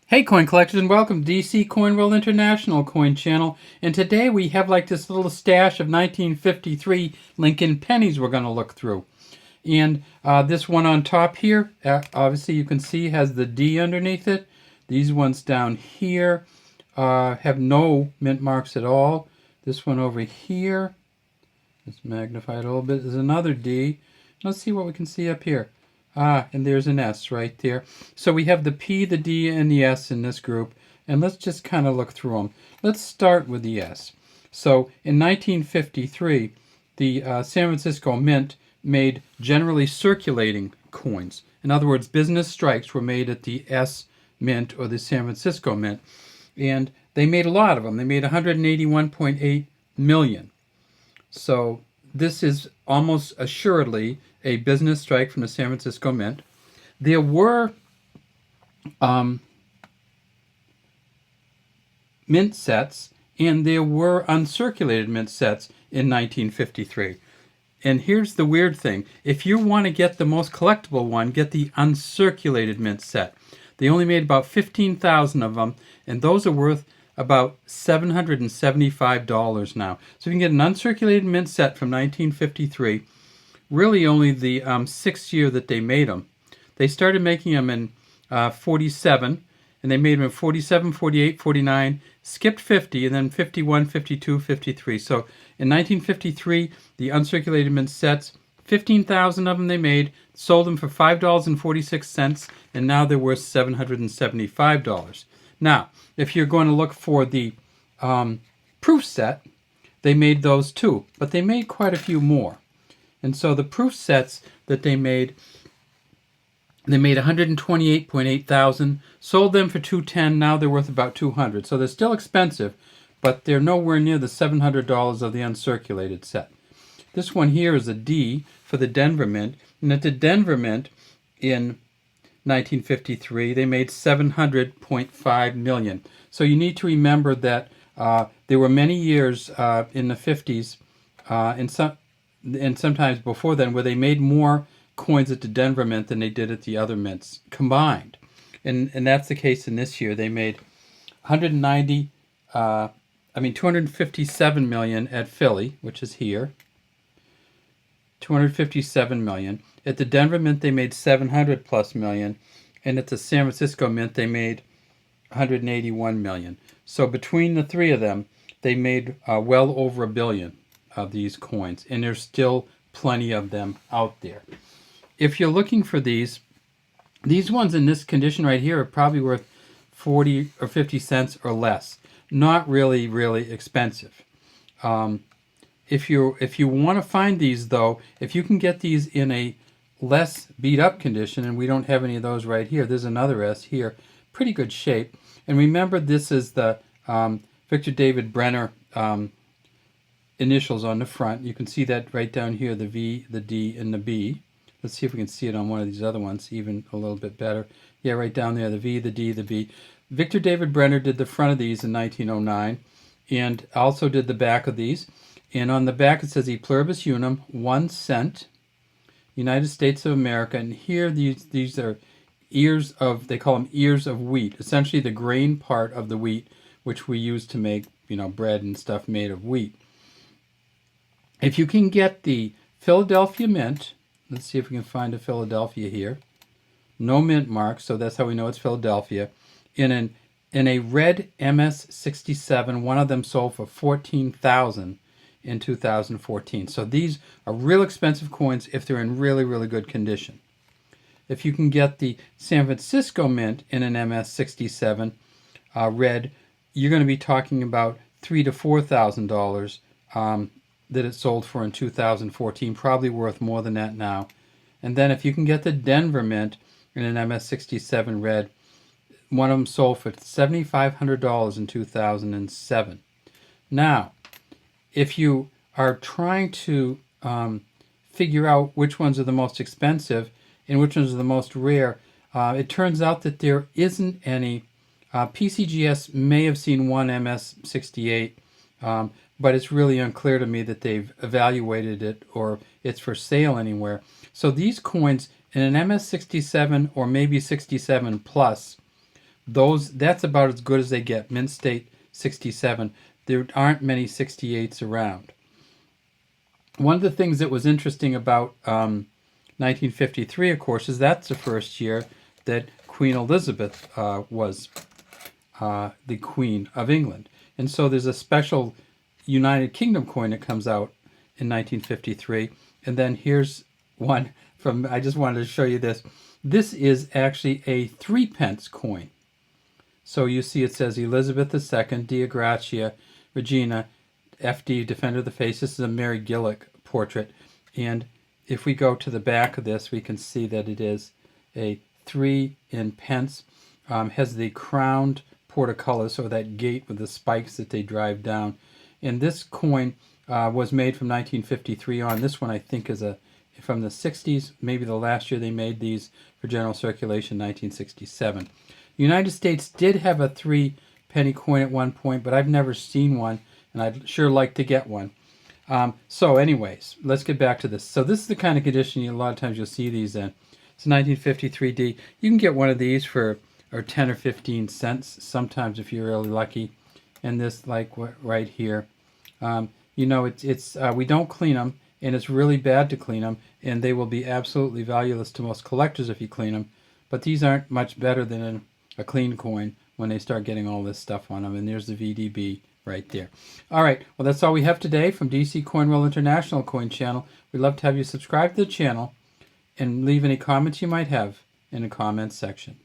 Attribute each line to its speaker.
Speaker 1: Hey coin collectors, and welcome to DC Coin World International Coin Channel. And today we have like this little stash of 1953 Lincoln pennies we're going to look through. And this one on top here, obviously you can see has the D underneath it. These ones down here have no mint marks at all. This one over here, let's magnify it a little bit, is another D. Let's see what we can see up here. And there's an S right there. So we have the P, the D, and the S in this group. And let's just kind of look through them. Let's start with the S. So in 1953, the San Francisco Mint made generally circulating coins. In other words, business strikes were made at the S Mint or the San Francisco Mint. And they made a lot of them. They made 181.8 million. So this is almost assuredly a business strike from the San Francisco Mint. There were mint sets, and there were uncirculated mint sets in 1953. And here's the weird thing. If you want to get the most collectible one, get the uncirculated mint set. They only made about 15,000 of them, and those are worth about $775 now. So you can get an uncirculated mint set from 1953, really only the sixth year that they made them. They started making them in 47, and they made them in 47, 48, 49, skipped 50, and then 51, 52, 53. So in 1953, the uncirculated mint sets, 15,000 of them they made, sold them for $5.46, and now they're worth $775. Now, if you're going to look for the proof set, they made those too, but they made quite a few more. And so the proof sets that they made 128.8 thousand, sold them for $210. Now they're worth about $200. So they're still expensive, but they're nowhere near the $700 of the uncirculated set. This one here is a D for the Denver Mint, and at the Denver Mint in 1953, they made 700.5 million. So you need to remember that there were many years in the 50s and sometimes before then where they made more coins at the Denver Mint than they did at the other mints combined. And that's the case in this year. They made 257 million at Philly, which is here. 257 million. At the Denver Mint, they made 700 plus million. And at the San Francisco Mint, they made 181 million. So between the three of them, they made well over $1 billion of these coins. And there's still plenty of them out there. If you're looking for these ones in this condition right here are probably worth 40 or 50 cents or less. Not really, really expensive. If you want to find these, though, if you can get these in a less beat up condition, and we don't have any of those right here. There's another S here, pretty good shape. And remember, this is the Victor David Brenner initials on the front. You can see that right down here, the V, the D, and the B. Let's see if we can see it on one of these other ones even a little bit better. Yeah, right down there, the V, the D, the B. Victor David Brenner did the front of these in 1909 and also did the back of these. And on the back it says E pluribus unum, 1 cent, United States of America. And here these are ears of, they call them ears of wheat, essentially the grain part of the wheat, which we use to make, bread and stuff made of wheat. If you can get the Philadelphia Mint, let's see if we can find a Philadelphia here. No mint mark, so that's how we know it's Philadelphia. In a red MS-67, one of them sold for $14,000 in 2014. So these are real expensive coins if they're in really, really good condition. If you can get the San Francisco Mint in an MS-67 red, you're going to be talking about $3,000 to $4,000 that it sold for in 2014, probably worth more than that now. And then if you can get the Denver Mint in an MS-67 red, one of them sold for $7,500 in 2007. Now, if you are trying to figure out which ones are the most expensive and which ones are the most rare, it turns out that there isn't any. PCGS may have seen one MS-68, but it's really unclear to me that they've evaluated it or it's for sale anywhere. So these coins in an MS-67 or maybe 67 plus That's about as good as they get. Mint state 67. There aren't many 68s around. One of the things that was interesting about 1953, of course, is that's the first year that Queen Elizabeth was the Queen of England. And so there's a special United Kingdom coin that comes out in 1953. And then here's one from, I just wanted to show you this. This is actually a 3p coin. So you see it says Elizabeth II, Dea Gratia, Regina, FD, Defender of the Faith. This is a Mary Gillick portrait. And if we go to the back of this, we can see that it is a 3 in pence. Has the crowned portcullis, or that gate with the spikes that they drive down. And this coin was made from 1953 on. This one I think is from the 60s, maybe the last year they made these for general circulation, 1967. The United States did have a 3p coin at one point, but I've never seen one, and I'd sure like to get one. So anyways, let's get back to this. So this is the kind of condition a lot of times you'll see these in. It's 1953D. You can get one of these for 10 or 15 cents sometimes if you're really lucky. And this, like right here, you know, it's we don't clean them, and it's really bad to clean them, and they will be absolutely valueless to most collectors if you clean them. But these aren't much better than a clean coin when they start getting all this stuff on them. And there's the VDB right there. All right, well, that's all we have today from DC Coin Roll International Coin Channel. We'd love to have you subscribe to the channel and leave any comments you might have in the comments section.